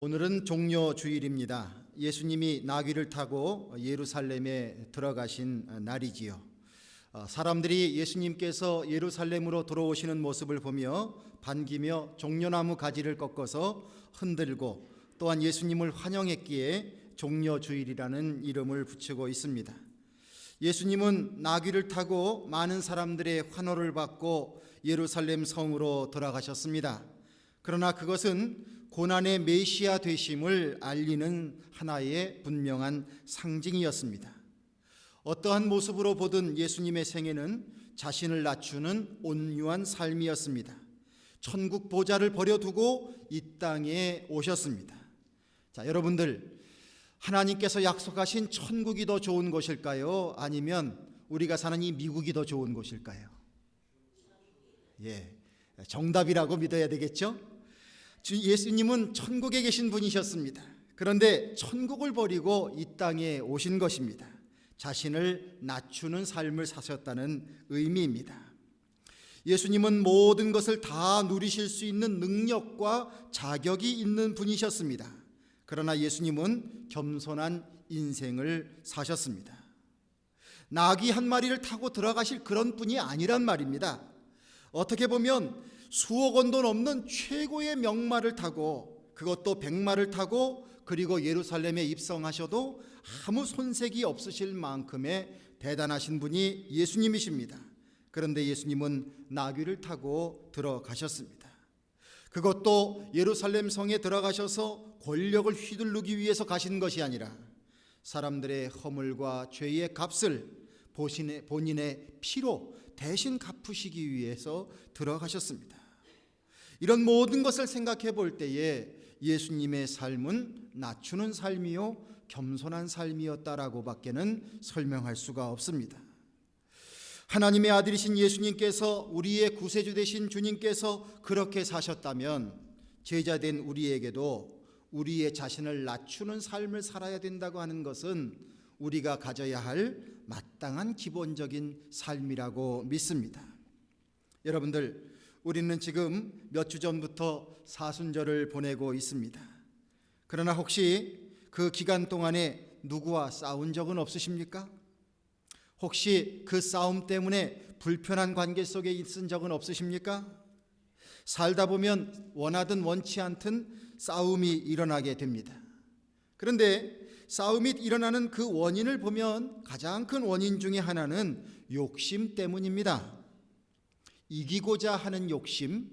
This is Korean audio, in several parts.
오늘은 종려 주일입니다. 예수님이 나귀를 타고 예루살렘에 들어가신 날이지요. 사람들이 예수님께서 예루살렘으로 들어오시는 모습을 보며 반기며 종려나무 가지를 꺾어서 흔들고 또한 예수님을 환영했기에 종려 주일이라는 이름을 붙이고 있습니다. 예수님은 나귀를 타고 많은 사람들의 환호를 받고 예루살렘 성으로 돌아가셨습니다. 그러나 그것은 고난의 메시아 되심을 알리는 하나의 분명한 상징이었습니다. 어떠한 모습으로 보든 예수님의 생애는 자신을 낮추는 온유한 삶이었습니다. 천국 보좌를 버려두고 이 땅에 오셨습니다. 자, 여러분들, 하나님께서 약속하신 천국이 더 좋은 곳일까요? 아니면 우리가 사는 이 미국이 더 좋은 곳일까요? 정답이라고 믿어야 되겠죠? 예수님은 천국에 계신 분이셨습니다. 그런데 천국을 버리고 이 땅에 오신 것입니다. 자신을 낮추는 삶을 사셨다는 의미입니다. 예수님은 모든 것을 다 누리실 수 있는 능력과 자격이 있는 분이셨습니다. 그러나 예수님은 겸손한 인생을 사셨습니다. 나귀 한 마리를 타고 들어가실 그런 분이 아니란 말입니다. 어떻게 보면 수억 원도 넘는 최고의 명마를 타고, 그것도 백마를 타고, 그리고 예루살렘에 입성하셔도 아무 손색이 없으실 만큼의 대단하신 분이 예수님이십니다. 그런데 예수님은 나귀를 타고 들어가셨습니다. 그것도 예루살렘 성에 들어가셔서 권력을 휘두르기 위해서 가신 것이 아니라 사람들의 허물과 죄의 값을 본인의 피로 대신 갚으시기 위해서 들어가셨습니다. 이런 모든 것을 생각해 볼 때에 예수님의 삶은 낮추는 삶이요 겸손한 삶이었다라고 밖에는 설명할 수가 없습니다. 하나님의 아들이신 예수님께서, 우리의 구세주 되신 주님께서 그렇게 사셨다면 제자된 우리에게도 우리의 자신을 낮추는 삶을 살아야 된다고 하는 것은 우리가 가져야 할 마땅한 기본적인 삶이라고 믿습니다. 여러분들, 우리는 지금 몇 주 전부터 사순절을 보내고 있습니다. 그러나 혹시 그 기간 동안에 누구와 싸운 적은 없으십니까? 혹시 그 싸움 때문에 불편한 관계 속에 있은 적은 없으십니까? 살다 보면 원하든 원치 않든 싸움이 일어나게 됩니다. 그런데 싸움이 일어나는 그 원인을 보면 가장 큰 원인 중에 하나는 욕심 때문입니다. 이기고자 하는 욕심,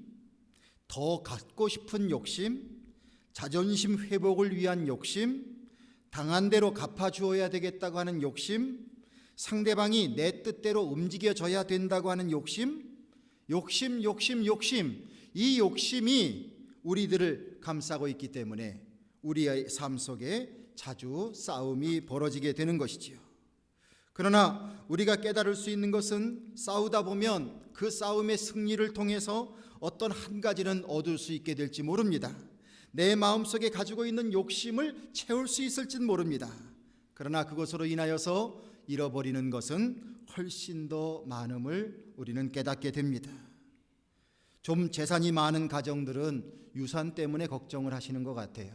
더 갖고 싶은 욕심, 자존심 회복을 위한 욕심, 당한 대로 갚아주어야 되겠다고 하는 욕심, 상대방이 내 뜻대로 움직여져야 된다고 하는 욕심, 이 욕심이 우리들을 감싸고 있기 때문에 우리의 삶 속에 자주 싸움이 벌어지게 되는 것이지요. 그러나 우리가 깨달을 수 있는 것은 싸우다 보면 그 싸움의 승리를 통해서 어떤 한 가지는 얻을 수 있게 될지 모릅니다. 내 마음속에 가지고 있는 욕심을 채울 수 있을지는 모릅니다. 그러나 그것으로 인하여서 잃어버리는 것은 훨씬 더 많음을 우리는 깨닫게 됩니다. 좀 재산이 많은 가정들은 유산 때문에 걱정을 하시는 것 같아요.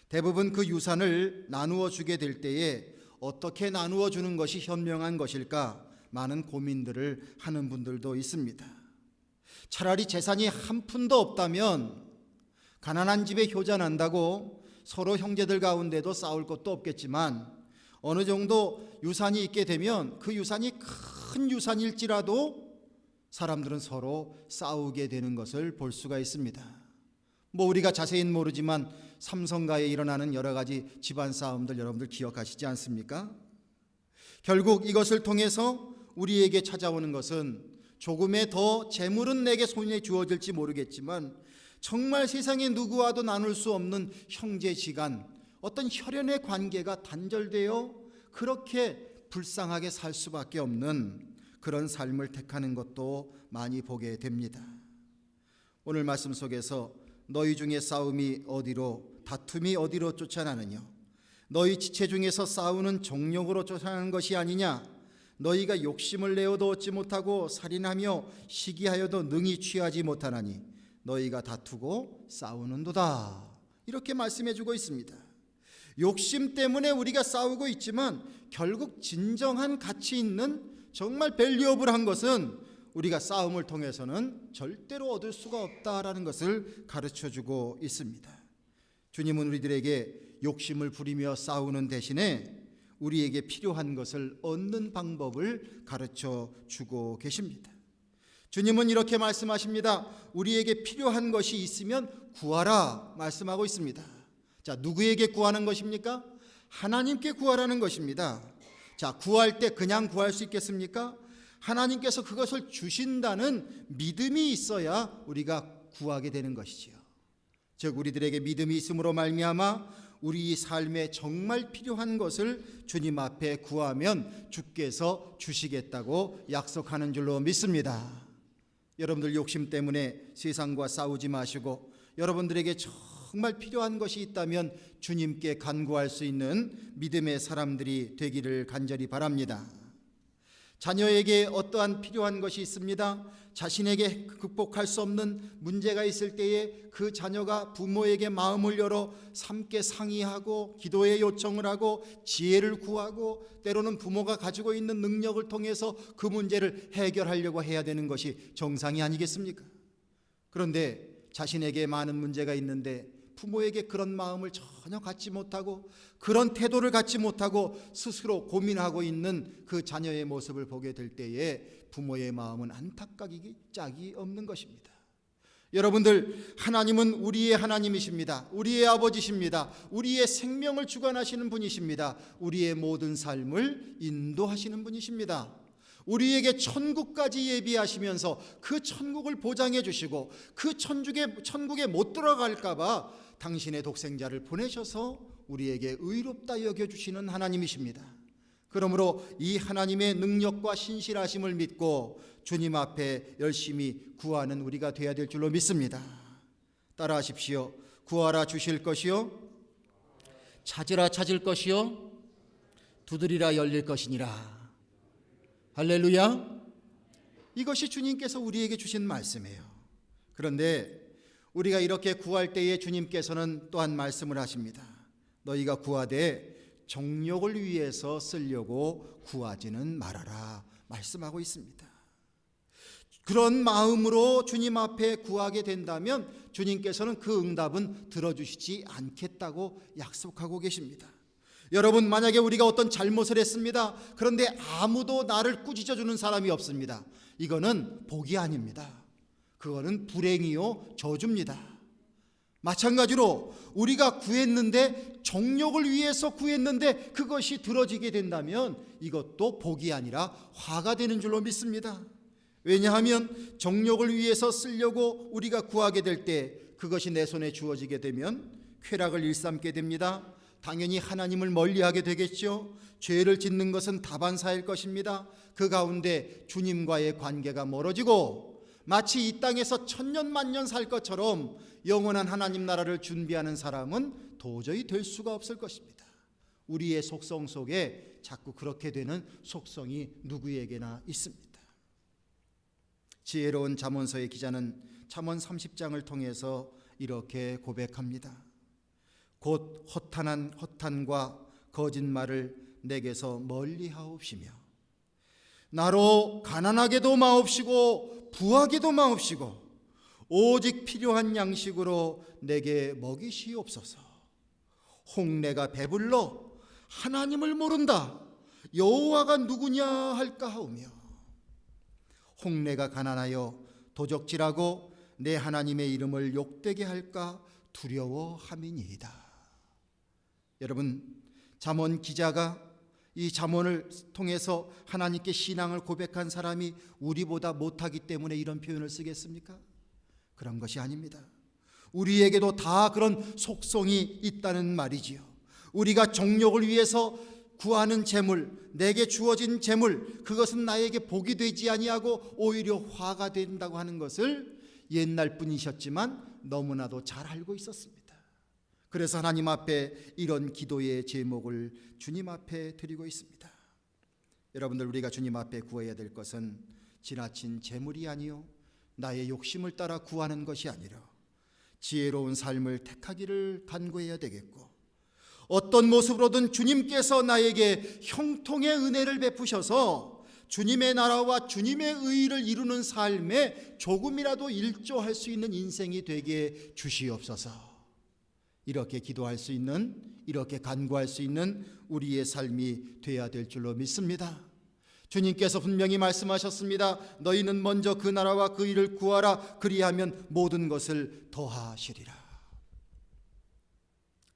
대부분 그 유산을 나누어 주게 될 때에 어떻게 나누어 주는 것이 현명한 것일까 많은 고민들을 하는 분들도 있습니다. 차라리 재산이 한 푼도 없다면 가난한 집에 효자 난다고 서로 형제들 가운데도 싸울 것도 없겠지만, 어느 정도 유산이 있게 되면 그 유산이 큰 유산일지라도 사람들은 서로 싸우게 되는 것을 볼 수가 있습니다. 우리가 자세히는 모르지만 삼성가에 일어나는 여러 가지 집안 싸움들 여러분들 기억하시지 않습니까? 결국 이것을 통해서 우리에게 찾아오는 것은 조금의 더 재물은 내게 손에 주어질지 모르겠지만 정말 세상에 누구와도 나눌 수 없는 형제지간, 어떤 혈연의 관계가 단절되어 그렇게 불쌍하게 살 수밖에 없는 그런 삶을 택하는 것도 많이 보게 됩니다. 오늘 말씀 속에서 너희 중에 싸움이 어디로, 다툼이 어디로 쫓아나느냐? 너희 지체 중에서 싸우는 정욕으로 쫓아나는 것이 아니냐? 너희가 욕심을 내어도 얻지 못하고 살인하며 시기하여도 능히 취하지 못하나니 너희가 다투고 싸우는도다. 이렇게 말씀해 주고 있습니다. 욕심 때문에 우리가 싸우고 있지만 결국 진정한 가치 있는 정말 밸류어블한 것은 우리가 싸움을 통해서는 절대로 얻을 수가 없다라는 것을 가르쳐주고 있습니다. 주님은 우리들에게 욕심을 부리며 싸우는 대신에 우리에게 필요한 것을 얻는 방법을 가르쳐주고 계십니다. 주님은 이렇게 말씀하십니다. 우리에게 필요한 것이 있으면 구하라 말씀하고 있습니다. 자, 누구에게 구하는 것입니까? 하나님께 구하라는 것입니다. 자, 구할 때 그냥 구할 수 있겠습니까? 하나님께서 그것을 주신다는 믿음이 있어야 우리가 구하게 되는 것이지요. 즉 우리들에게 믿음이 있음으로 말미암아 우리 삶에 정말 필요한 것을 주님 앞에 구하면 주께서 주시겠다고 약속하는 줄로 믿습니다. 여러분들 욕심 때문에 세상과 싸우지 마시고 여러분들에게 정말 필요한 것이 있다면 주님께 간구할 수 있는 믿음의 사람들이 되기를 간절히 바랍니다. 자녀에게 어떠한 필요한 것이 있습니다. 자신에게 극복할 수 없는 문제가 있을 때에 그 자녀가 부모에게 마음을 열어 함께 상의하고 기도의 요청을 하고 지혜를 구하고 때로는 부모가 가지고 있는 능력을 통해서 그 문제를 해결하려고 해야 되는 것이 정상이 아니겠습니까? 그런데 자신에게 많은 문제가 있는데 부모에게 그런 마음을 전혀 갖지 못하고 그런 태도를 갖지 못하고 스스로 고민하고 있는 그 자녀의 모습을 보게 될 때에 부모의 마음은 안타까기 짝이 없는 것입니다. 여러분들, 하나님은 우리의 하나님이십니다. 우리의 아버지십니다. 우리의 생명을 주관하시는 분이십니다. 우리의 모든 삶을 인도하시는 분이십니다. 우리에게 천국까지 예비하시면서 그 천국을 보장해 주시고 그 천국에 못 들어갈까 봐 당신의 독생자를 보내셔서 우리에게 의롭다 여겨주시는 하나님이십니다. 그러므로 이 하나님의 능력과 신실하심을 믿고 주님 앞에 열심히 구하는 우리가 되어야 될 줄로 믿습니다. 따라하십시오. 구하라 주실 것이요, 찾으라 찾을 것이요, 두드리라 열릴 것이니라. 할렐루야. 이것이 주님께서 우리에게 주신 말씀이에요. 그런데 우리가 이렇게 구할 때에 주님께서는 또한 말씀을 하십니다. 너희가 구하되 정욕을 위해서 쓰려고 구하지는 말아라 말씀하고 있습니다. 그런 마음으로 주님 앞에 구하게 된다면 주님께서는 그 응답은 들어주시지 않겠다고 약속하고 계십니다. 여러분, 만약에 우리가 어떤 잘못을 했습니다. 그런데 아무도 나를 꾸짖어주는 사람이 없습니다. 이거는 복이 아닙니다. 그거는 불행이요 저주입니다. 마찬가지로 우리가 구했는데 정욕을 위해서 구했는데 그것이 들어지게 된다면 이것도 복이 아니라 화가 되는 줄로 믿습니다. 왜냐하면 정욕을 위해서 쓰려고 우리가 구하게 될 때 그것이 내 손에 주어지게 되면 쾌락을 일삼게 됩니다. 당연히 하나님을 멀리하게 되겠죠. 죄를 짓는 것은 다반사일 것입니다. 그 가운데 주님과의 관계가 멀어지고 마치 이 땅에서 천년만년 살 것처럼 영원한 하나님 나라를 준비하는 사람은 도저히 될 수가 없을 것입니다. 우리의 속성 속에 자꾸 그렇게 되는 속성이 누구에게나 있습니다. 지혜로운 잠언서의 기자는 잠언 30장을 통해서 이렇게 고백합니다. 곧 허탄과 거짓말을 내게서 멀리하옵시며 나로 가난하게도 마옵시고 부하게도 마옵시고 오직 필요한 양식으로 내게 먹이시옵소서. 홍내가 배불러 하나님을 모른다. 여호와가 누구냐 할까 하오며 홍내가 가난하여 도적질하고 내 하나님의 이름을 욕되게 할까 두려워함이니이다. 여러분, 잠언 기자가 이 잠언을 통해서 하나님께 신앙을 고백한 사람이 우리보다 못하기 때문에 이런 표현을 쓰겠습니까? 그런 것이 아닙니다. 우리에게도 다 그런 속성이 있다는 말이지요. 우리가 정욕을 위해서 구하는 재물, 내게 주어진 재물, 그것은 나에게 복이 되지 아니하고 오히려 화가 된다고 하는 것을 옛날 분이셨지만 너무나도 잘 알고 있었습니다. 그래서 하나님 앞에 이런 기도의 제목을 주님 앞에 드리고 있습니다. 여러분들, 우리가 주님 앞에 구해야 될 것은 지나친 재물이 아니요 나의 욕심을 따라 구하는 것이 아니라 지혜로운 삶을 택하기를 간구해야 되겠고, 어떤 모습으로든 주님께서 나에게 형통의 은혜를 베푸셔서 주님의 나라와 주님의 의를 이루는 삶에 조금이라도 일조할 수 있는 인생이 되게 주시옵소서. 이렇게 기도할 수 있는, 이렇게 간구할 수 있는 우리의 삶이 되어야 될 줄로 믿습니다. 주님께서 분명히 말씀하셨습니다. 너희는 먼저 그 나라와 그 의를 구하라. 그리하면 모든 것을 더하시리라.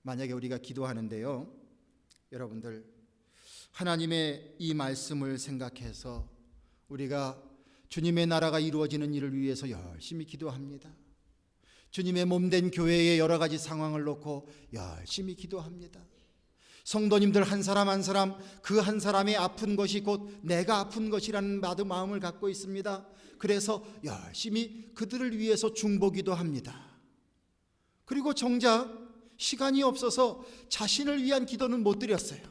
만약에 우리가 기도하는데요, 여러분들, 하나님의 이 말씀을 생각해서 우리가 주님의 나라가 이루어지는 일을 위해서 열심히 기도합니다. 주님의 몸된 교회의 여러 가지 상황을 놓고 열심히 기도합니다. 성도님들 한 사람 한 사람, 그 한 사람의 아픈 것이 곧 내가 아픈 것이라는 마음을 갖고 있습니다. 그래서 열심히 그들을 위해서 중보기도 합니다. 그리고 정작 시간이 없어서 자신을 위한 기도는 못 드렸어요.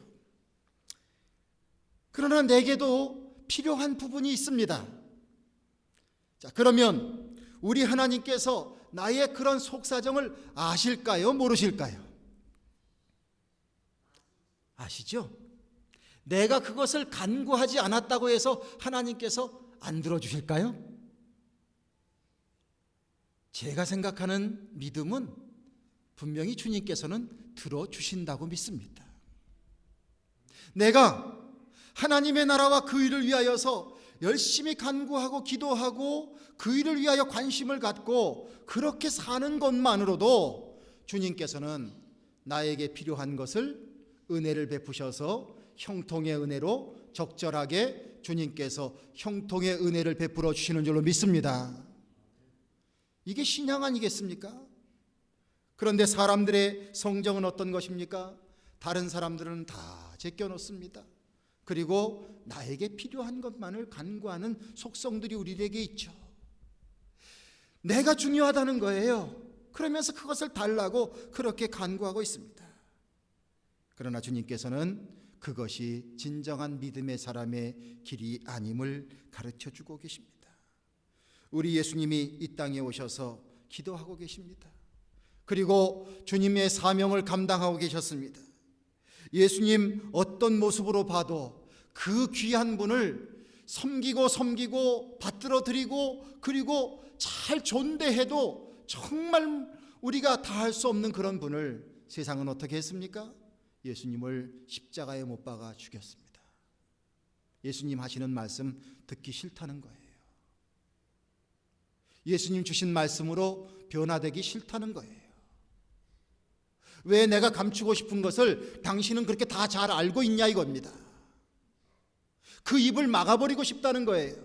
그러나 내게도 필요한 부분이 있습니다. 자, 그러면 우리 하나님께서 나의 그런 속사정을 아실까요? 모르실까요? 아시죠? 내가 그것을 간구하지 않았다고 해서 하나님께서 안 들어주실까요? 제가 생각하는 믿음은 분명히 주님께서는 들어주신다고 믿습니다. 내가 하나님의 나라와 그 일을 위하여서 열심히 간구하고 기도하고 그 일을 위하여 관심을 갖고 그렇게 사는 것만으로도 주님께서는 나에게 필요한 것을 은혜를 베푸셔서 형통의 은혜로 적절하게 주님께서 형통의 은혜를 베풀어 주시는 줄로 믿습니다. 이게 신앙 아니겠습니까? 그런데 사람들의 성정은 어떤 것입니까? 다른 사람들은 다 제껴놓습니다. 그리고 나에게 필요한 것만을 간구하는 속성들이 우리에게 있죠. 내가 중요하다는 거예요. 그러면서 그것을 달라고 그렇게 간구하고 있습니다. 그러나 주님께서는 그것이 진정한 믿음의 사람의 길이 아님을 가르쳐주고 계십니다. 우리 예수님이 이 땅에 오셔서 기도하고 계십니다. 그리고 주님의 사명을 감당하고 계셨습니다. 예수님 어떤 모습으로 봐도 그 귀한 분을 섬기고 받들어 드리고 그리고 잘 존대해도 정말 우리가 다 할 수 없는 그런 분을 세상은 어떻게 했습니까? 예수님을 십자가에 못 박아 죽였습니다. 예수님 하시는 말씀 듣기 싫다는 거예요. 예수님 주신 말씀으로 변화되기 싫다는 거예요. 왜 내가 감추고 싶은 것을 당신은 그렇게 다 잘 알고 있냐 이겁니다. 그 입을 막아버리고 싶다는 거예요.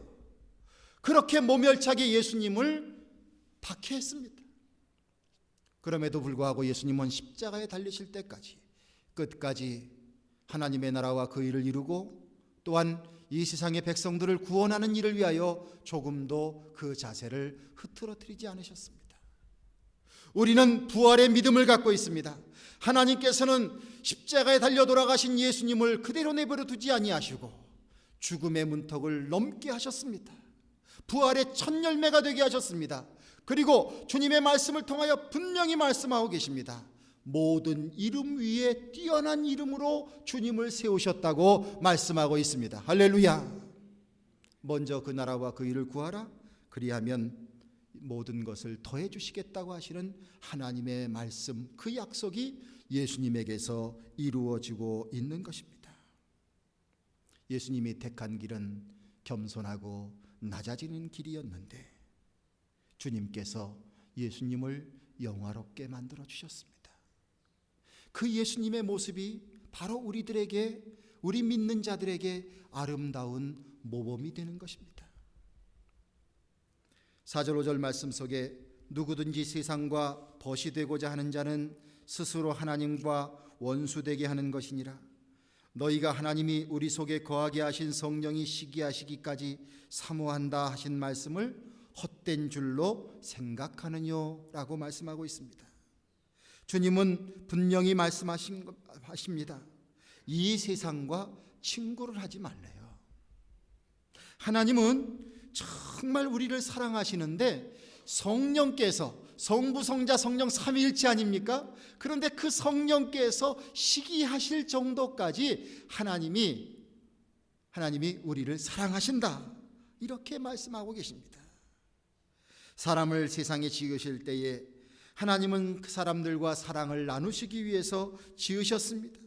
그렇게 모멸차게 예수님을 박해했습니다. 그럼에도 불구하고 예수님은 십자가에 달리실 때까지 끝까지 하나님의 나라와 그 일을 이루고 또한 이 세상의 백성들을 구원하는 일을 위하여 조금도 그 자세를 흐트러뜨리지 않으셨습니다. 우리는 부활의 믿음을 갖고 있습니다. 하나님께서는 십자가에 달려 돌아가신 예수님을 그대로 내버려 두지 아니하시고 죽음의 문턱을 넘게 하셨습니다. 부활의 첫 열매가 되게 하셨습니다. 그리고 주님의 말씀을 통하여 분명히 말씀하고 계십니다. 모든 이름 위에 뛰어난 이름으로 주님을 세우셨다고 말씀하고 있습니다. 할렐루야. 먼저 그 나라와 그 일을 구하라. 그리하면 모든 것을 더해 주시겠다고 하시는 하나님의 말씀, 그 약속이 예수님에게서 이루어지고 있는 것입니다. 예수님이 택한 길은 겸손하고 낮아지는 길이었는데 주님께서 예수님을 영화롭게 만들어 주셨습니다. 그 예수님의 모습이 바로 우리들에게, 우리 믿는 자들에게 아름다운 모범이 되는 것입니다. 4절 5절 말씀 속에 누구든지 세상과 벗이 되고자 하는 자는 스스로 하나님과 원수되게 하는 것이니라. 너희가 하나님이 우리 속에 거하게 하신 성령이 시기하시기까지 사모한다 하신 말씀을 헛된 줄로 생각하느뇨 라고 말씀하고 있습니다. 주님은 분명히 말씀하십니다. 이 세상과 친구를 하지 말래요. 하나님은 정말 우리를 사랑하시는데 성령께서 성부, 성자, 성령 삼위일체 아닙니까? 그런데 그 성령께서 시기하실 정도까지 하나님이 우리를 사랑하신다, 이렇게 말씀하고 계십니다. 사람을 세상에 지으실 때에 하나님은 그 사람들과 사랑을 나누시기 위해서 지으셨습니다.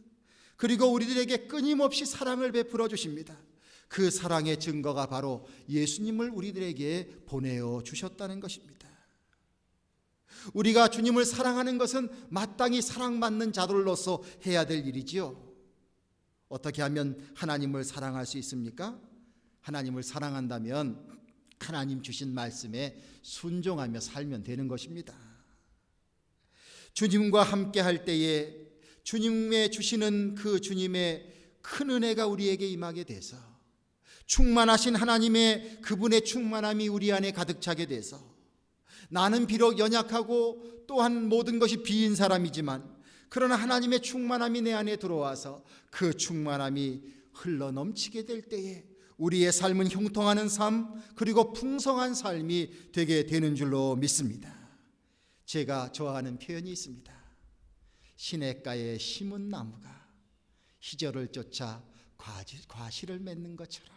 그리고 우리들에게 끊임없이 사랑을 베풀어 주십니다. 그 사랑의 증거가 바로 예수님을 우리들에게 보내어 주셨다는 것입니다. 우리가 주님을 사랑하는 것은 마땅히 사랑받는 자들로서 해야 될 일이지요. 어떻게 하면 하나님을 사랑할 수 있습니까? 하나님을 사랑한다면 하나님 주신 말씀에 순종하며 살면 되는 것입니다. 주님과 함께 할 때에 주님의 주시는 그 주님의 큰 은혜가 우리에게 임하게 돼서, 충만하신 하나님의 그분의 충만함이 우리 안에 가득 차게 돼서, 나는 비록 연약하고 또한 모든 것이 비인 사람이지만 그러나 하나님의 충만함이 내 안에 들어와서 그 충만함이 흘러넘치게 될 때에 우리의 삶은 형통하는 삶, 그리고 풍성한 삶이 되게 되는 줄로 믿습니다. 제가 좋아하는 표현이 있습니다. 시냇가에 심은 나무가 희절을 쫓아 과실을 맺는 것처럼,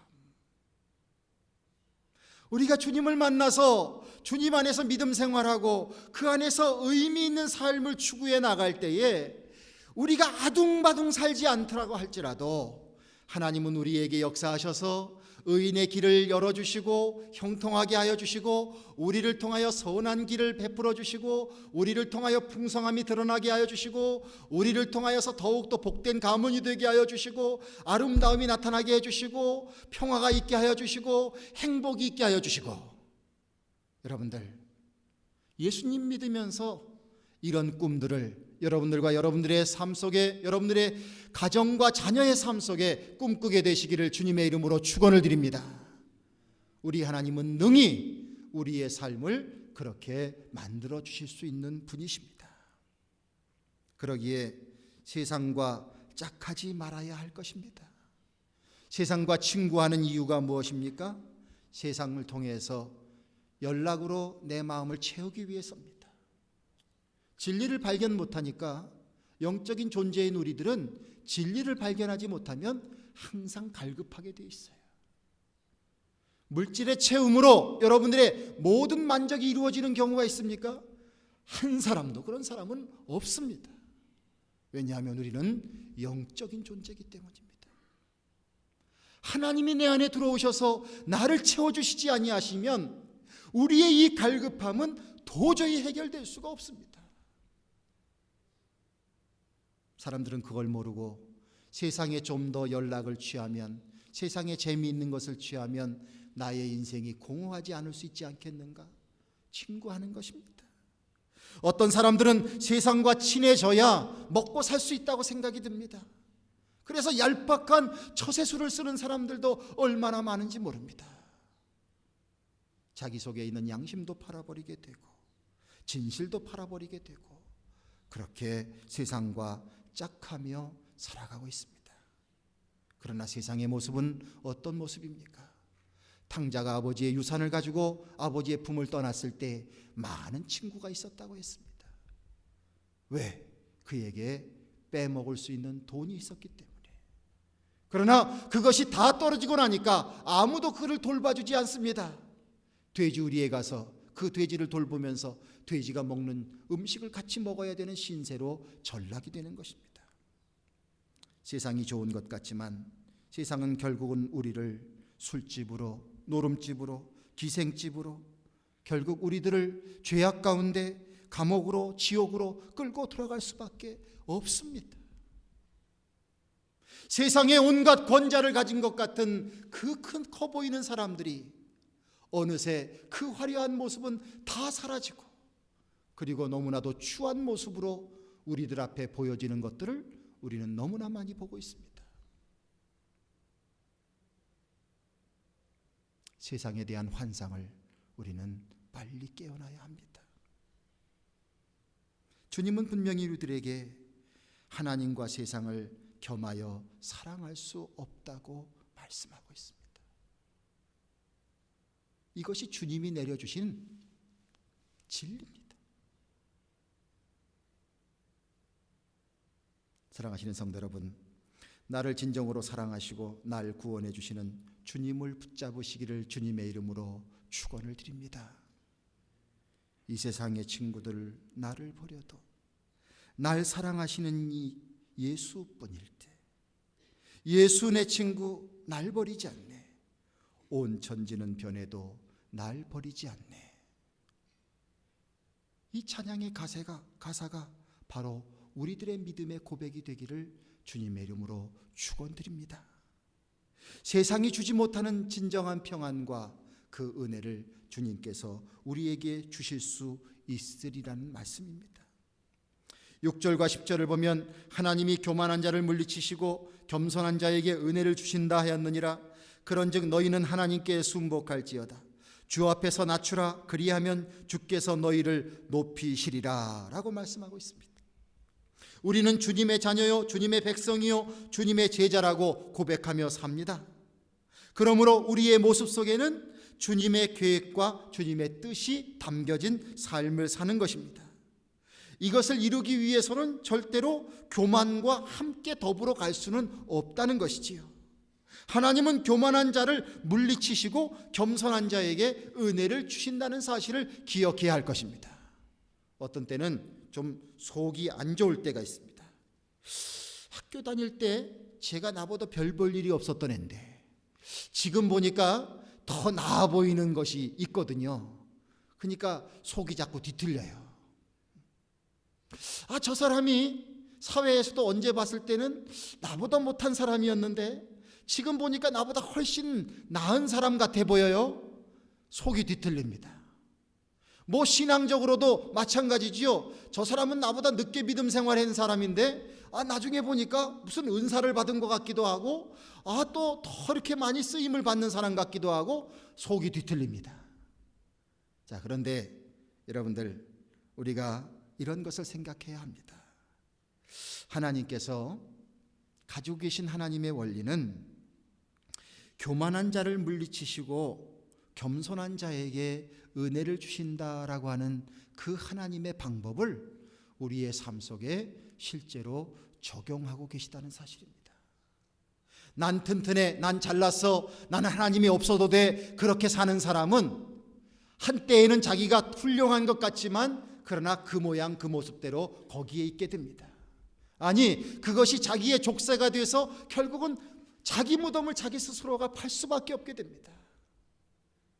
우리가 주님을 만나서 주님 안에서 믿음 생활하고 그 안에서 의미 있는 삶을 추구해 나갈 때에 우리가 아둥바둥 살지 않더라고 할지라도 하나님은 우리에게 역사하셔서 의인의 길을 열어주시고 형통하게 하여 주시고, 우리를 통하여 선한 길을 베풀어 주시고, 우리를 통하여 풍성함이 드러나게 하여 주시고, 우리를 통하여서 더욱더 복된 가문이 되게 하여 주시고, 아름다움이 나타나게 해주시고, 평화가 있게 하여 주시고, 행복이 있게 하여 주시고. 여러분들, 예수님 믿으면서 이런 꿈들을 여러분들과 여러분들의 삶 속에, 여러분들의 가정과 자녀의 삶 속에 꿈꾸게 되시기를 주님의 이름으로 축원을 드립니다. 우리 하나님은 능히 우리의 삶을 그렇게 만들어 주실 수 있는 분이십니다. 그러기에 세상과 짝하지 말아야 할 것입니다. 세상과 친구하는 이유가 무엇입니까? 세상을 통해서 연락으로 내 마음을 채우기 위해서입니다. 진리를 발견 못하니까 영적인 존재인 우리들은 진리를 발견하지 못하면 항상 갈급하게 돼 있어요. 물질의 채움으로 여러분들의 모든 만족이 이루어지는 경우가 있습니까? 한 사람도 그런 사람은 없습니다. 왜냐하면 우리는 영적인 존재이기 때문입니다. 하나님이 내 안에 들어오셔서 나를 채워주시지 아니하시면 우리의 이 갈급함은 도저히 해결될 수가 없습니다. 사람들은 그걸 모르고 세상에 좀 더 연락을 취하면, 세상에 재미있는 것을 취하면 나의 인생이 공허하지 않을 수 있지 않겠는가 친구하는 것입니다. 어떤 사람들은 세상과 친해져야 먹고 살 수 있다고 생각이 듭니다. 그래서 얄팍한 처세술을 쓰는 사람들도 얼마나 많은지 모릅니다. 자기 속에 있는 양심도 팔아버리게 되고 진실도 팔아버리게 되고 그렇게 세상과 짝하며 살아가고 있습니다. 그러나 세상의 모습은 어떤 모습입니까? 탕자가 아버지의 유산을 가지고 아버지의 품을 떠났을 때 많은 친구가 있었다고 했습니다. 왜? 그에게 빼먹을 수 있는 돈이 있었기 때문에. 그러나 그것이 다 떨어지고 나니까 아무도 그를 돌봐주지 않습니다. 돼지우리에 가서 그 돼지를 돌보면서 돼지가 먹는 음식을 같이 먹어야 되는 신세로 전락이 되는 것입니다. 세상이 좋은 것 같지만 세상은 결국은 우리를 술집으로, 노름집으로, 기생집으로, 결국 우리들을 죄악 가운데 감옥으로, 지옥으로 끌고 들어갈 수밖에 없습니다. 세상에 온갖 권자를 가진 것 같은 그 커 보이는 사람들이 어느새 그 화려한 모습은 다 사라지고, 그리고 너무나도 추한 모습으로 우리들 앞에 보여지는 것들을 우리는 너무나 많이 보고 있습니다. 세상에 대한 환상을 우리는 빨리 깨어나야 합니다. 주님은 분명히 우리들에게 하나님과 세상을 겸하여 사랑할 수 없다고 말씀하고 있습니다. 이것이 주님이 내려주신 진리입니다. 사랑하시는 성도 여러분, 나를 진정으로 사랑하시고 날 구원해 주시는 주님을 붙잡으시기를 주님의 이름으로 축원을 드립니다. 이 세상의 친구들 나를 버려도 날 사랑하시는 이 예수뿐일 때, 예수 내 친구 날 버리지 않네. 온 천지는 변해도 날 버리지 않네. 이 찬양의 가사가 바로 우리들의 믿음의 고백이 되기를 주님의 이름으로 축원드립니다. 세상이 주지 못하는 진정한 평안과 그 은혜를 주님께서 우리에게 주실 수 있으리라는 말씀입니다. 6절과 10절을 보면 하나님이 교만한 자를 물리치시고 겸손한 자에게 은혜를 주신다 하였느니라. 그런즉 너희는 하나님께 순복할지어다. 주 앞에서 낮추라. 그리하면 주께서 너희를 높이시리라 라고 말씀하고 있습니다. 우리는 주님의 자녀요, 주님의 백성이요, 주님의 제자라고 고백하며 삽니다. 그러므로 우리의 모습 속에는 주님의 계획과 주님의 뜻이 담겨진 삶을 사는 것입니다. 이것을 이루기 위해서는 절대로 교만과 함께 더불어 갈 수는 없다는 것이지요. 하나님은 교만한 자를 물리치시고 겸손한 자에게 은혜를 주신다는 사실을 기억해야 할 것입니다. 어떤 때는 좀 속이 안 좋을 때가 있습니다. 학교 다닐 때 제가 나보다 별 볼 일이 없었던 애인데 지금 보니까 더 나아 보이는 것이 있거든요. 그러니까 속이 자꾸 뒤틀려요. 저 사람이 사회에서도 언제 봤을 때는 나보다 못한 사람이었는데 지금 보니까 나보다 훨씬 나은 사람 같아 보여요. 속이 뒤틀립니다. 신앙적으로도 마찬가지지요. 저 사람은 나보다 늦게 믿음 생활한 사람인데 나중에 보니까 무슨 은사를 받은 것 같기도 하고 또 더 이렇게 많이 쓰임을 받는 사람 같기도 하고 속이 뒤틀립니다. 자, 그런데 여러분들, 우리가 이런 것을 생각해야 합니다. 하나님께서 가지고 계신 하나님의 원리는 교만한 자를 물리치시고 겸손한 자에게 은혜를 주신다라고 하는 그 하나님의 방법을 우리의 삶 속에 실제로 적용하고 계시다는 사실입니다. 난 튼튼해, 난 잘났어, 나는 하나님이 없어도 돼, 그렇게 사는 사람은 한때에는 자기가 훌륭한 것 같지만 그러나 그 모양 그 모습대로 거기에 있게 됩니다. 아니, 그것이 자기의 족쇄가 돼서 결국은 자기 무덤을 자기 스스로가 팔 수밖에 없게 됩니다.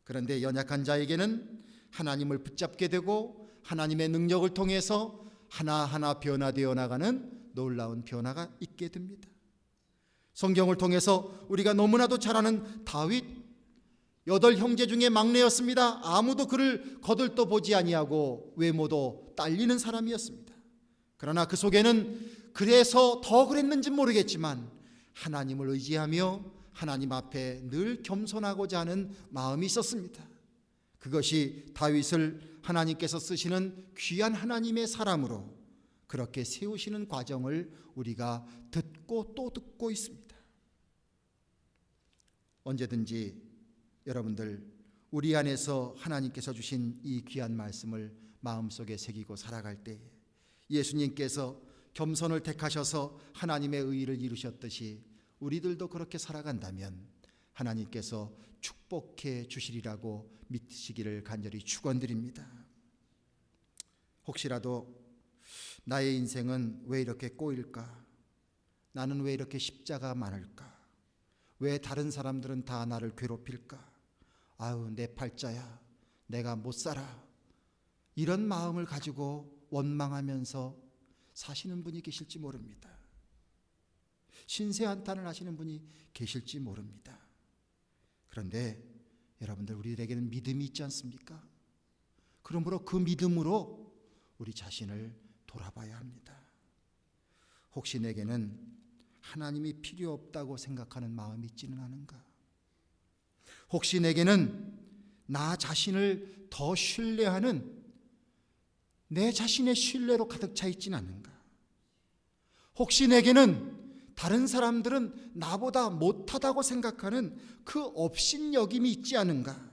그런데 연약한 자에게는 하나님을 붙잡게 되고 하나님의 능력을 통해서 하나하나 변화되어 나가는 놀라운 변화가 있게 됩니다. 성경을 통해서 우리가 너무나도 잘 아는 다윗, 8 형제 중에 막내였습니다. 아무도 그를 거들떠 보지 아니하고 외모도 딸리는 사람이었습니다. 그러나 그 속에는 그래서 더 그랬는지 모르겠지만 하나님을 의지하며 하나님 앞에 늘 겸손하고자 하는 마음이 있었습니다. 그것이 다윗을 하나님께서 쓰시는 귀한 하나님의 사람으로 그렇게 세우시는 과정을 우리가 듣고 또 듣고 있습니다. 언제든지 여러분들, 우리 안에서 하나님께서 주신 이 귀한 말씀을 마음속에 새기고 살아갈 때 예수님께서 겸손을 택하셔서 하나님의 의의를 이루셨듯이 우리들도 그렇게 살아간다면 하나님께서 축복해 주시리라고 믿으시기를 간절히 축원드립니다. 혹시라도 나의 인생은 왜 이렇게 꼬일까? 나는 왜 이렇게 십자가 많을까? 왜 다른 사람들은 다 나를 괴롭힐까? 내 팔자야, 내가 못 살아, 이런 마음을 가지고 원망하면서 사시는 분이 계실지 모릅니다. 신세한탄을 하시는 분이 계실지 모릅니다. 그런데 여러분들, 우리들에게는 믿음이 있지 않습니까? 그러므로 그 믿음으로 우리 자신을 돌아봐야 합니다. 혹시 내게는 하나님이 필요 없다고 생각하는 마음이 있지는 않은가? 혹시 내게는 나 자신을 더 신뢰하는 내 자신의 신뢰로 가득 차 있지는 않은가? 혹시 내게는 다른 사람들은 나보다 못하다고 생각하는 그 업신여김이 있지 않은가?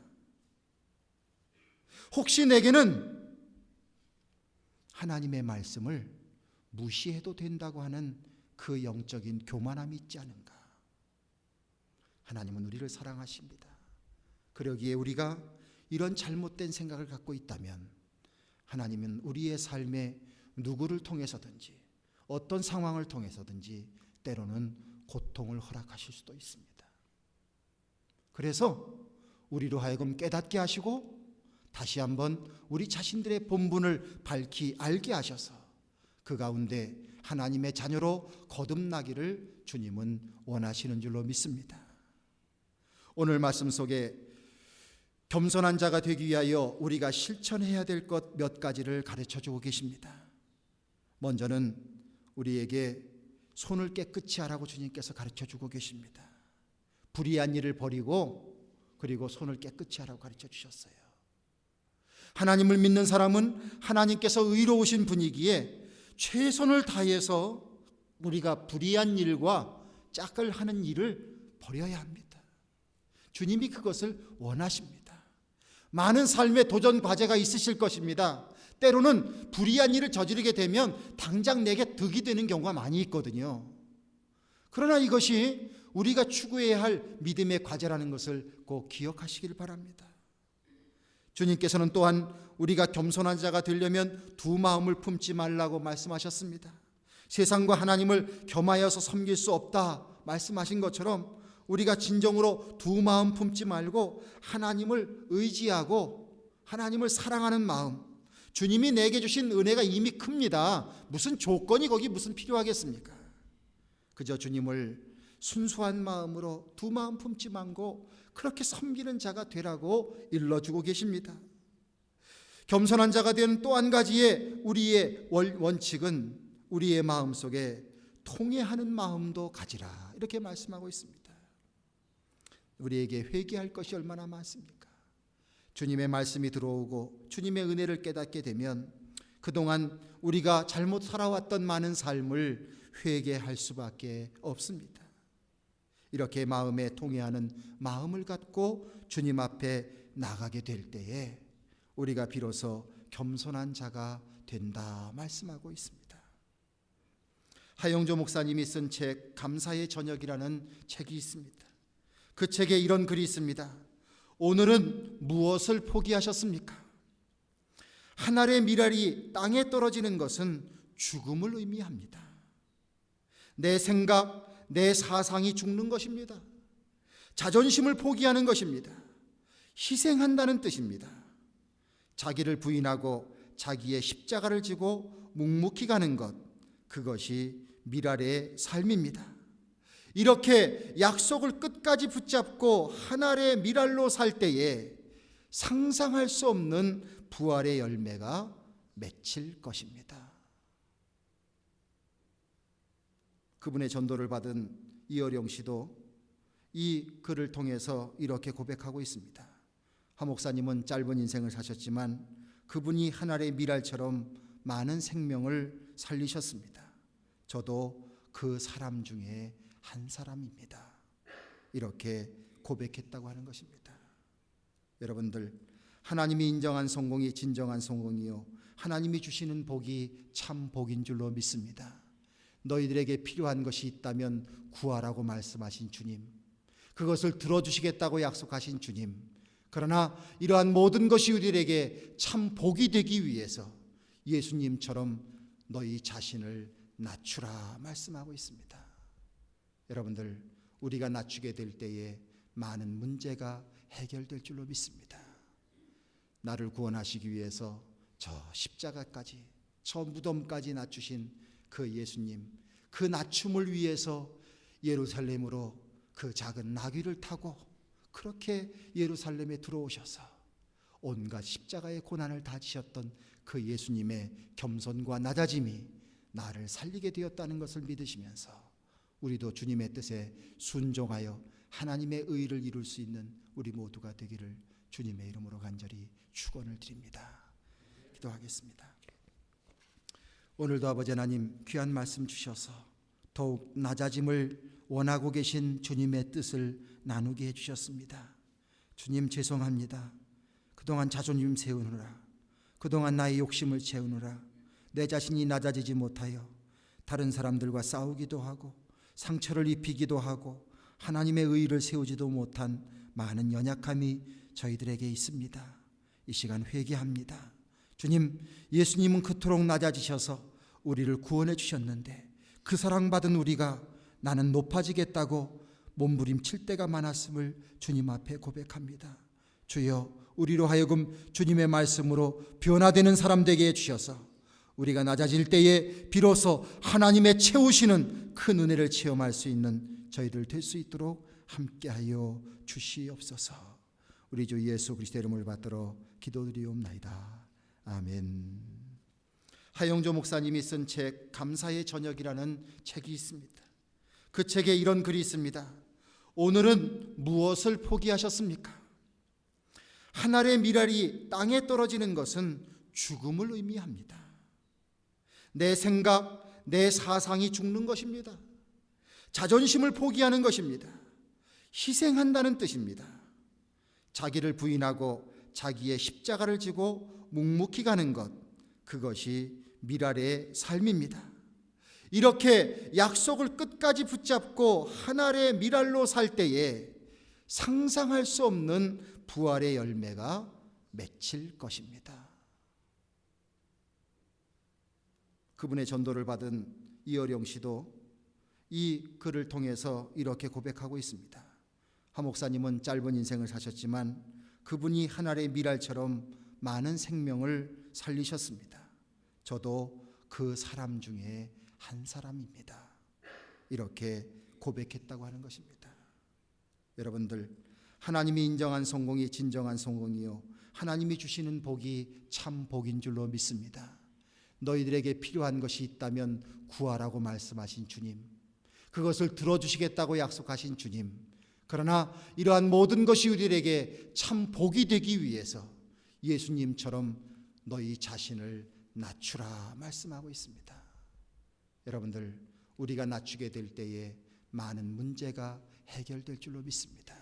혹시 내게는 하나님의 말씀을 무시해도 된다고 하는 그 영적인 교만함이 있지 않은가? 하나님은 우리를 사랑하십니다. 그러기에 우리가 이런 잘못된 생각을 갖고 있다면 하나님은 우리의 삶에 누구를 통해서든지 어떤 상황을 통해서든지 때로는 고통을 허락하실 수도 있습니다. 그래서 우리로 하여금 깨닫게 하시고 다시 한번 우리 자신들의 본분을 밝히 알게 하셔서 그 가운데 하나님의 자녀로 거듭나기를 주님은 원하시는 줄로 믿습니다. 오늘 말씀 속에 겸손한 자가 되기 위하여 우리가 실천해야 될 것 몇 가지를 가르쳐주고 계십니다. 먼저는 우리에게 손을 깨끗이 하라고 주님께서 가르쳐주고 계십니다. 불의한 일을 버리고 그리고 손을 깨끗이 하라고 가르쳐 주셨어요. 하나님을 믿는 사람은 하나님께서 의로우신 분이기에 최선을 다해서 우리가 불의한 일과 짝을 하는 일을 버려야 합니다. 주님이 그것을 원하십니다. 많은 삶의 도전 과제가 있으실 것입니다. 때로는 불의한 일을 저지르게 되면 당장 내게 득이 되는 경우가 많이 있거든요. 그러나 이것이 우리가 추구해야 할 믿음의 과제라는 것을 꼭 기억하시길 바랍니다. 주님께서는 또한 우리가 겸손한 자가 되려면 두 마음을 품지 말라고 말씀하셨습니다. 세상과 하나님을 겸하여서 섬길 수 없다 말씀하신 것처럼 우리가 진정으로 두 마음 품지 말고 하나님을 의지하고 하나님을 사랑하는 마음, 주님이 내게 주신 은혜가 이미 큽니다. 무슨 조건이 거기 무슨 필요하겠습니까? 그저 주님을 순수한 마음으로 두 마음 품지 말고 그렇게 섬기는 자가 되라고 일러주고 계십니다. 겸손한 자가 되는 또 한 가지의 우리의 원칙은 우리의 마음속에 통회하는 마음도 가지라 이렇게 말씀하고 있습니다. 우리에게 회개할 것이 얼마나 많습니까? 주님의 말씀이 들어오고 주님의 은혜를 깨닫게 되면 그동안 우리가 잘못 살아왔던 많은 삶을 회개할 수밖에 없습니다. 이렇게 마음에 통회하는 마음을 갖고 주님 앞에 나가게 될 때에 우리가 비로소 겸손한 자가 된다 말씀하고 있습니다. 하영조 목사님이 쓴 책 감사의 저녁이라는 책이 있습니다. 그 책에 이런 글이 있습니다. 오늘은 무엇을 포기하셨습니까? 한 알의 밀알이 땅에 떨어지는 것은 죽음을 의미합니다. 내 생각, 내 사상이 죽는 것입니다. 자존심을 포기하는 것입니다. 희생한다는 뜻입니다. 자기를 부인하고 자기의 십자가를 지고 묵묵히 가는 것, 그것이 밀알의 삶입니다. 이렇게 약속을 끝까지 붙잡고 한 알의 밀알로 살 때에 상상할 수 없는 부활의 열매가 맺힐 것입니다. 그분의 전도를 받은 이어령 씨도 이 글을 통해서 이렇게 고백하고 있습니다. 하 목사님은 짧은 인생을 사셨지만 그분이 한 알의 밀알처럼 많은 생명을 살리셨습니다. 저도 그 사람 중에 한 사람입니다. 이렇게 고백했다고 하는 것입니다. 여러분들, 하나님이 인정한 성공이 진정한 성공이요 하나님이 주시는 복이 참 복인 줄로 믿습니다. 너희들에게 필요한 것이 있다면 구하라고 말씀하신 주님, 그것을 들어주시겠다고 약속하신 주님, 그러나 이러한 모든 것이 우리에게 참 복이 되기 위해서 예수님처럼 너희 자신을 낮추라 말씀하고 있습니다. 여러분들, 우리가 낮추게 될 때에 많은 문제가 해결될 줄로 믿습니다. 나를 구원하시기 위해서 저 십자가까지, 저 무덤까지 낮추신 그 예수님, 그 낮춤을 위해서 예루살렘으로 그 작은 나귀를 타고 그렇게 예루살렘에 들어오셔서 온갖 십자가의 고난을 다 지셨던 그 예수님의 겸손과 낮아짐이 나를 살리게 되었다는 것을 믿으시면서 우리도 주님의 뜻에 순종하여 하나님의 의를 이룰 수 있는 우리 모두가 되기를 주님의 이름으로 간절히 축원을 드립니다. 기도하겠습니다. 오늘도 아버지 하나님 귀한 말씀 주셔서 더욱 낮아짐을 원하고 계신 주님의 뜻을 나누게 해주셨습니다. 주님 죄송합니다. 그동안 자존심 세우느라, 그동안 나의 욕심을 채우느라 내 자신이 낮아지지 못하여 다른 사람들과 싸우기도 하고 상처를 입히기도 하고 하나님의 의의를 세우지도 못한 많은 연약함이 저희들에게 있습니다. 이 시간 회개합니다. 주님, 예수님은 그토록 낮아지셔서 우리를 구원해 주셨는데 그 사랑받은 우리가 나는 높아지겠다고 몸부림칠 때가 많았음을 주님 앞에 고백합니다. 주여, 우리로 하여금 주님의 말씀으로 변화되는 사람 되게 해주셔서 우리가 낮아질 때에 비로소 하나님의 채우시는 큰 은혜를 체험할 수 있는 저희들 될 수 있도록 함께하여 주시옵소서. 우리 주 예수 그리스도의 이름을 받들어 기도드리옵나이다. 아멘. 하영조 목사님이 쓴 책 감사의 저녁이라는 책이 있습니다. 그 책에 이런 글이 있습니다. 오늘은 무엇을 포기하셨습니까? 한 알의 밀알이 땅에 떨어지는 것은 죽음을 의미합니다. 내 생각, 내 사상이 죽는 것입니다. 자존심을 포기하는 것입니다. 희생한다는 뜻입니다. 자기를 부인하고 자기의 십자가를 지고 묵묵히 가는 것, 그것이 밀알의 삶입니다. 이렇게 약속을 끝까지 붙잡고 한 알의 밀알로 살 때에 상상할 수 없는 부활의 열매가 맺힐 것입니다. 그분의 전도를 받은 이어령 씨도 이 글을 통해서 이렇게 고백하고 있습니다. 하 목사님은 짧은 인생을 사셨지만 그분이 한 알의 밀알처럼 많은 생명을 살리셨습니다. 저도 그 사람 중에 한 사람입니다. 이렇게 고백했다고 하는 것입니다. 여러분들, 하나님이 인정한 성공이 진정한 성공이요 하나님이 주시는 복이 참 복인 줄로 믿습니다. 너희들에게 필요한 것이 있다면 구하라고 말씀하신 주님, 그것을 들어주시겠다고 약속하신 주님, 그러나 이러한 모든 것이 우리에게 참 복이 되기 위해서 예수님처럼 너희 자신을 낮추라 말씀하고 있습니다. 여러분들, 우리가 낮추게 될 때에 많은 문제가 해결될 줄로 믿습니다.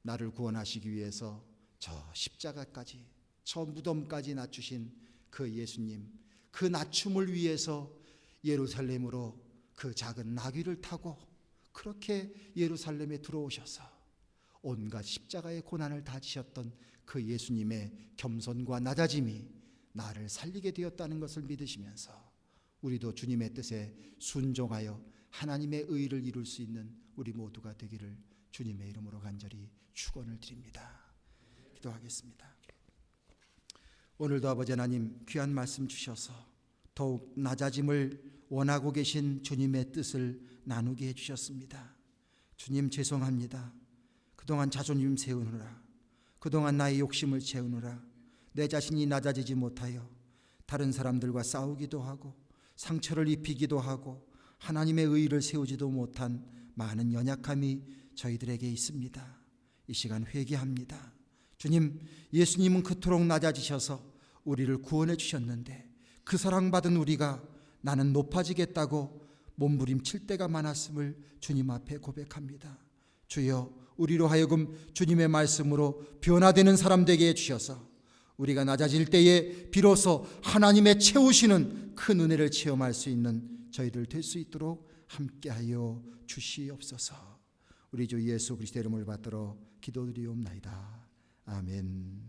나를 구원하시기 위해서 저 십자가까지, 저 무덤까지 낮추신 그 예수님, 그 낮춤을 위해서 예루살렘으로 그 작은 나귀를 타고 그렇게 예루살렘에 들어오셔서 온갖 십자가의 고난을 다 지셨던 그 예수님의 겸손과 낮아짐이 나를 살리게 되었다는 것을 믿으시면서 우리도 주님의 뜻에 순종하여 하나님의 의를 이룰 수 있는 우리 모두가 되기를 주님의 이름으로 간절히 축원을 드립니다. 기도하겠습니다. 오늘도 아버지 하나님 귀한 말씀 주셔서 더욱 낮아짐을 원하고 계신 주님의 뜻을 나누게 해주셨습니다. 주님, 죄송합니다. 그동안 자존심 세우느라, 그동안 나의 욕심을 채우느라 내 자신이 낮아지지 못하여 다른 사람들과 싸우기도 하고 상처를 입히기도 하고 하나님의 의의를 세우지도 못한 많은 연약함이 저희들에게 있습니다. 이 시간 회개합니다. 주님, 예수님은 그토록 낮아지셔서 우리를 구원해 주셨는데 그 사랑받은 우리가 나는 높아지겠다고 몸부림칠 때가 많았음을 주님 앞에 고백합니다. 주여, 우리로 하여금 주님의 말씀으로 변화되는 사람 되게 해주셔서 우리가 낮아질 때에 비로소 하나님의 채우시는 큰 은혜를 체험할 수 있는 저희들 될 수 있도록 함께하여 주시옵소서. 우리 주 예수 그리스도의 이름을 받들어 기도드리옵나이다. 아멘.